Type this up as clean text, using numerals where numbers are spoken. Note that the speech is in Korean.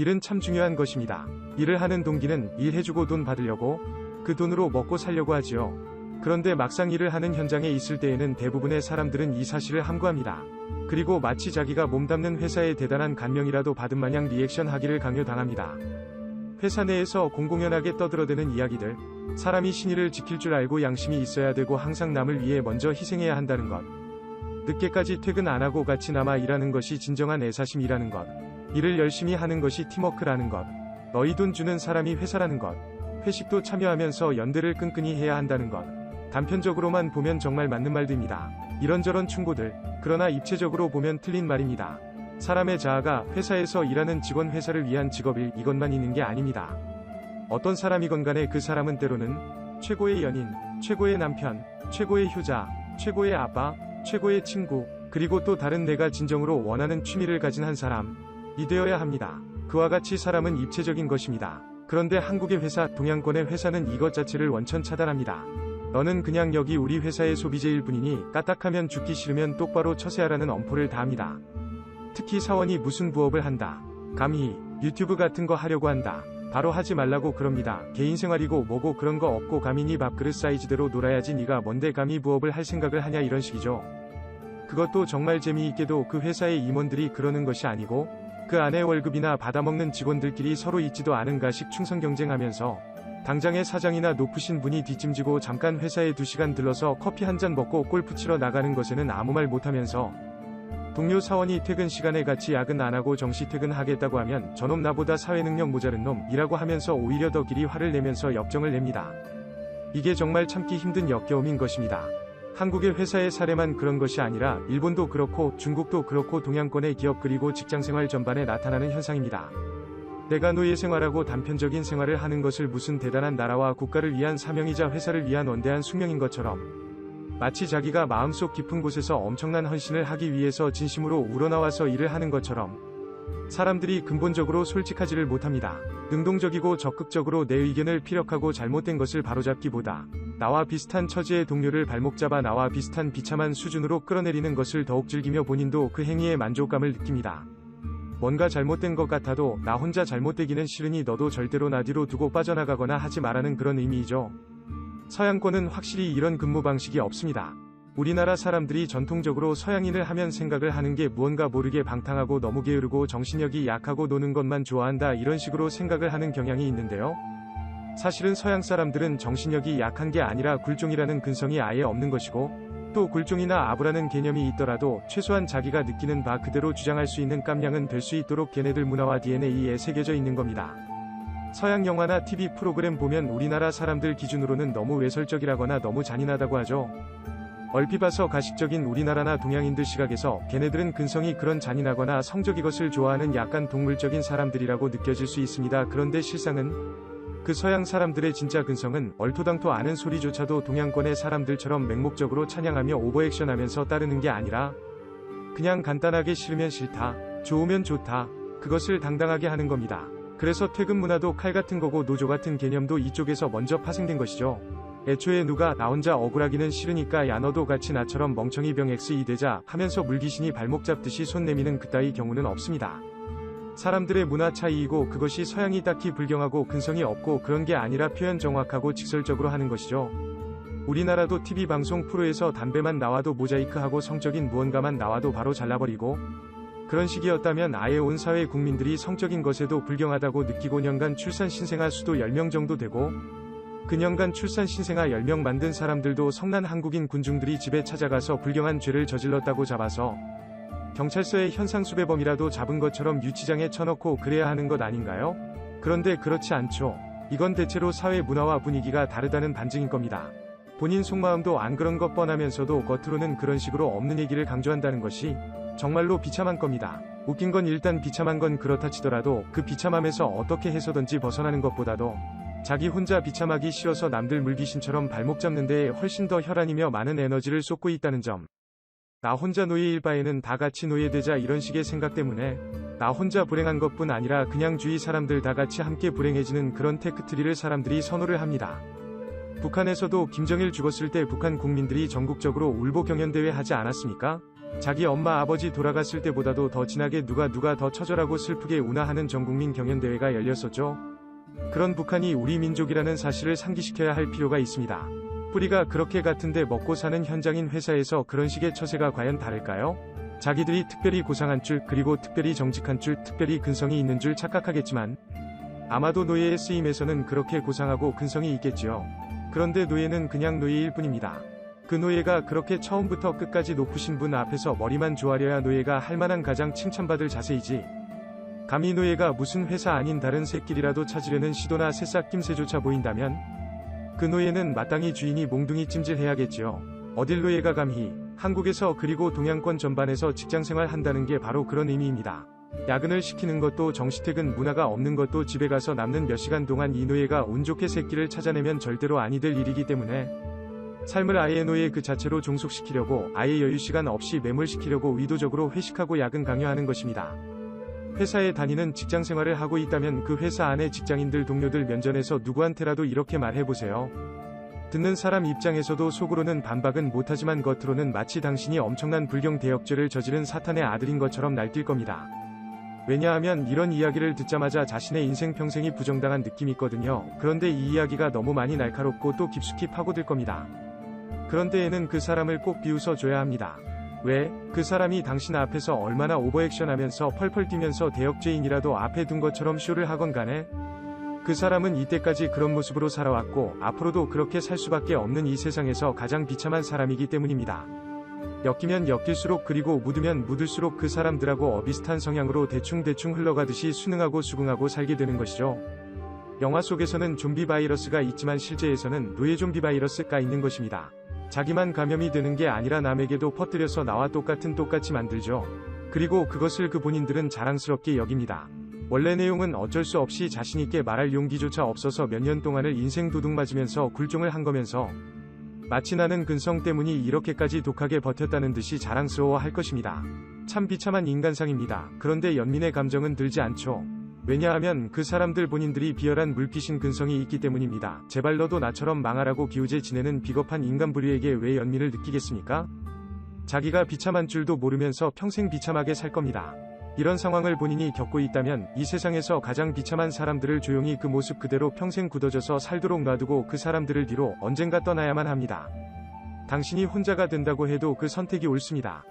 일은 참 중요한 것입니다. 일을 하는 동기는 일해주고 돈 받으려고, 그 돈으로 먹고 살려고 하지요. 그런데 막상 일을 하는 현장에 있을 때에는 대부분의 사람들은 이 사실을 함구합니다. 그리고 마치 자기가 몸담는 회사에 대단한 감명이라도 받은 마냥 리액션 하기를 강요당합니다. 회사 내에서 공공연하게 떠들어대는 이야기들, 사람이 신의를 지킬 줄 알고 양심이 있어야 되고 항상 남을 위해 먼저 희생해야 한다는 것, 늦게까지 퇴근 안 하고 같이 남아 일하는 것이 진정한 애사심이라는 것, 일을 열심히 하는 것이 팀워크라는 것, 너희 돈 주는 사람이 회사라는 것, 회식도 참여하면서 연대를 끈끈이 해야 한다는 것, 단편적으로만 보면 정말 맞는 말들입니다. 이런저런 충고들, 그러나 입체적으로 보면 틀린 말입니다. 사람의 자아가 회사에서 일하는 직원 회사를 위한 직업일 이것만 있는 게 아닙니다. 어떤 사람이건 간에 그 사람은 때로는 최고의 연인, 최고의 남편, 최고의 효자, 최고의 아빠, 최고의 친구, 그리고 또 다른 내가 진정으로 원하는 취미를 가진 한 사람이 되어야 합니다. 그와 같이 사람은 입체적인 것입니다. 그런데 한국의 회사, 동양권의 회사는 이것 자체를 원천 차단합니다. 너는 그냥 여기 우리 회사의 소비재일 뿐이니 까딱하면 죽기 싫으면 똑바로 처세하라는 엄포를 다합니다. 특히 사원이 무슨 부업을 한다, 감히 유튜브 같은 거 하려고 한다, 바로 하지 말라고 그럽니다. 개인생활이고 뭐고 그런 거 없고 감히 네 밥그릇 사이즈대로 놀아야지 네가 뭔데 감히 부업을 할 생각을 하냐 이런 식이죠. 그것도 정말 재미있게도 그 회사의 임원들이 그러는 것이 아니고 그 안에 월급이나 받아먹는 직원들끼리 서로 있지도 않은 가식 충성 경쟁하면서 당장의 사장이나 높으신 분이 뒷짐지고 잠깐 회사에 2시간 들러서 커피 한 잔 먹고 골프 치러 나가는 것에는 아무 말 못하면서 동료 사원이 퇴근 시간에 같이 야근 안 하고 정시 퇴근하겠다고 하면 저놈 나보다 사회능력 모자른 놈이라고 하면서 오히려 더 길이 화를 내면서 역정을 냅니다. 이게 정말 참기 힘든 역겨움인 것입니다. 한국의 회사의 사례만 그런 것이 아니라 일본도 그렇고 중국도 그렇고 동양권의 기업 그리고 직장생활 전반에 나타나는 현상입니다. 내가 노예 생활하고 단편적인 생활을 하는 것을 무슨 대단한 나라와 국가를 위한 사명이자 회사를 위한 원대한 숙명인 것처럼 마치 자기가 마음속 깊은 곳에서 엄청난 헌신을 하기 위해서 진심으로 우러나와서 일을 하는 것처럼 사람들이 근본적으로 솔직하지를 못합니다. 능동적이고 적극적으로 내 의견을 피력하고 잘못된 것을 바로잡기보다 나와 비슷한 처지의 동료를 발목 잡아 나와 비슷한 비참한 수준으로 끌어내리는 것을 더욱 즐기며 본인도 그 행위에 만족감을 느낍니다. 뭔가 잘못된 것 같아도 나 혼자 잘못되기는 싫으니 너도 절대로 나 뒤로 두고 빠져나가거나 하지 말라는 그런 의미이죠. 서양권은 확실히 이런 근무 방식이 없습니다. 우리나라 사람들이 전통적으로 서양인을 하면 생각을 하는 게 무언가 모르게 방탕하고 너무 게으르고 정신력이 약하고 노는 것만 좋아한다 이런 식으로 생각을 하는 경향이 있는데요. 사실은 서양 사람들은 정신력이 약한 게 아니라 굴종이라는 근성이 아예 없는 것이고 또 굴종이나 아부라는 개념이 있더라도 최소한 자기가 느끼는 바 그대로 주장할 수 있는 깜냥은 될 수 있도록 걔네들 문화와 DNA에 새겨져 있는 겁니다. 서양 영화나 TV 프로그램 보면 우리나라 사람들 기준으로는 너무 외설적이라거나 너무 잔인하다고 하죠. 얼핏 봐서 가식적인 우리나라나 동양인들 시각에서 걔네들은 근성이 그런 잔인하거나 성적인 것을 좋아하는 약간 동물적인 사람들이라고 느껴질 수 있습니다. 그런데 실상은 그 서양 사람들의 진짜 근성은 얼토당토 않은 소리조차도 동양권의 사람들처럼 맹목적으로 찬양하며 오버액션하면서 따르는 게 아니라 그냥 간단하게 싫으면 싫다, 좋으면 좋다, 그것을 당당하게 하는 겁니다. 그래서 퇴근 문화도 칼 같은 거고 노조 같은 개념도 이쪽에서 먼저 파생된 것이죠. 애초에 누가 나 혼자 억울하기는 싫으니까 야 너도 같이 나처럼 멍청이 병 XE 되자 하면서 물귀신이 발목 잡듯이 손 내미는 그따위 경우는 없습니다. 사람들의 문화 차이이고 그것이 서양이 딱히 불경하고 근성이 없고 그런 게 아니라 표현 정확하고 직설적으로 하는 것이죠. 우리나라도 TV 방송 프로에서 담배만 나와도 모자이크하고 성적인 무언가만 나와도 바로 잘라버리고 그런 식이었다면 아예 온 사회 국민들이 성적인 것에도 불경하다고 느끼고 년간 출산 신생아 수도 10명 정도 되고 그 년간 출산 신생아 10명 만든 사람들도 성난 한국인 군중들이 집에 찾아가서 불경한 죄를 저질렀다고 잡아서 경찰서에 현상수배범이라도 잡은 것처럼 유치장에 쳐넣고 그래야 하는 것 아닌가요? 그런데 그렇지 않죠. 이건 대체로 사회 문화와 분위기가 다르다는 반증인 겁니다. 본인 속마음도 안 그런 것 뻔하면서도 겉으로는 그런 식으로 없는 얘기를 강조한다는 것이 정말로 비참한 겁니다. 웃긴 건 일단 비참한 건 그렇다 치더라도 그 비참함에서 어떻게 해서든지 벗어나는 것보다도 자기 혼자 비참하기 싫어서 남들 물귀신처럼 발목 잡는 데에 훨씬 더 혈안이며 많은 에너지를 쏟고 있다는 점. 나 혼자 노예일 바에는 다 같이 노예되자 이런 식의 생각 때문에 나 혼자 불행한 것뿐 아니라 그냥 주위 사람들 다 같이 함께 불행해지는 그런 테크트리를 사람들이 선호를 합니다. 북한에서도 김정일 죽었을 때 북한 국민들이 전국적으로 울보 경연대회 하지 않았습니까? 자기 엄마 아버지 돌아갔을 때보다도 더 진하게 누가 더 처절하고 슬프게 우나 하는 전국민 경연대회가 열렸었죠. 그런 북한이 우리 민족이라는 사실을 상기시켜야 할 필요가 있습니다. 뿌리가 그렇게 같은데 먹고 사는 현장인 회사에서 그런 식의 처세가 과연 다를까요? 자기들이 특별히 고상한 줄, 그리고 특별히 정직한 줄, 특별히 근성이 있는 줄 착각하겠지만 아마도 노예의 쓰임에서는 그렇게 고상하고 근성이 있겠지요. 그런데 노예는 그냥 노예일 뿐입니다. 그 노예가 그렇게 처음부터 끝까지 높으신 분 앞에서 머리만 조아려야 노예가 할 만한 가장 칭찬받을 자세이지. 감히 노예가 무슨 회사 아닌 다른 새끼리라도 찾으려는 시도나 새싹 낌새조차 보인다면 그 노예는 마땅히 주인이 몽둥이 찜질해야겠지요. 어딜 노예가 감히. 한국에서 그리고 동양권 전반에서 직장생활 한다는 게 바로 그런 의미입니다. 야근을 시키는 것도 정시퇴근 문화가 없는 것도 집에 가서 남는 몇 시간 동안 이 노예가 운 좋게 새끼를 찾아내면 절대로 아니 될 일이기 때문에 삶을 아예 노예 그 자체로 종속시키려고 아예 여유시간 없이 매몰시키려고 의도적으로 회식하고 야근 강요하는 것입니다. 회사에 다니는 직장생활을 하고 있다면 그 회사 안에 직장인들 동료들 면전에서 누구한테라도 이렇게 말해보세요. 듣는 사람 입장에서도 속으로는 반박은 못하지만 겉으로는 마치 당신이 엄청난 불경 대역죄를 저지른 사탄의 아들인 것처럼 날뛸 겁니다. 왜냐하면 이런 이야기를 듣자마자 자신의 인생 평생이 부정당한 느낌이 있거든요. 그런데 이 이야기가 너무 많이 날카롭고 또 깊숙이 파고들 겁니다. 그런 때에는 그 사람을 꼭 비웃어 줘야 합니다. 왜? 그 사람이 당신 앞에서 얼마나 오버액션하면서 펄펄 뛰면서 대역죄인이라도 앞에 둔 것처럼 쇼를 하건 간에 그 사람은 이때까지 그런 모습으로 살아왔고 앞으로도 그렇게 살 수밖에 없는 이 세상에서 가장 비참한 사람이기 때문입니다. 엮이면 엮일수록 그리고 묻으면 묻을수록 그 사람들하고 비슷한 성향으로 대충 흘러가듯이 순응하고 수긍하고 살게 되는 것이죠. 영화 속에서는 좀비 바이러스가 있지만 실제에서는 노예 좀비 바이러스가 있는 것입니다. 자기만 감염이 되는 게 아니라 남에게도 퍼뜨려서 나와 똑같이 만들죠. 그리고 그것을 그 본인들은 자랑스럽게 여깁니다. 원래 내용은 어쩔 수 없이 자신있게 말할 용기조차 없어서 몇 년 동안을 인생 도둑 맞으면서 굴종을 한 거면서 마치 나는 근성 때문이 이렇게까지 독하게 버텼다는 듯이 자랑스러워 할 것입니다. 참 비참한 인간상입니다. 그런데 연민의 감정은 들지 않죠. 왜냐하면 그 사람들 본인들이 비열한 물귀신 근성이 있기 때문입니다. 제발 너도 나처럼 망하라고 기우제 지내는 비겁한 인간 부류에게 왜 연민을 느끼겠습니까? 자기가 비참한 줄도 모르면서 평생 비참하게 살 겁니다. 이런 상황을 본인이 겪고 있다면 이 세상에서 가장 비참한 사람들을 조용히 그 모습 그대로 평생 굳어져서 살도록 놔두고 그 사람들을 뒤로 언젠가 떠나야만 합니다. 당신이 혼자가 된다고 해도 그 선택이 옳습니다.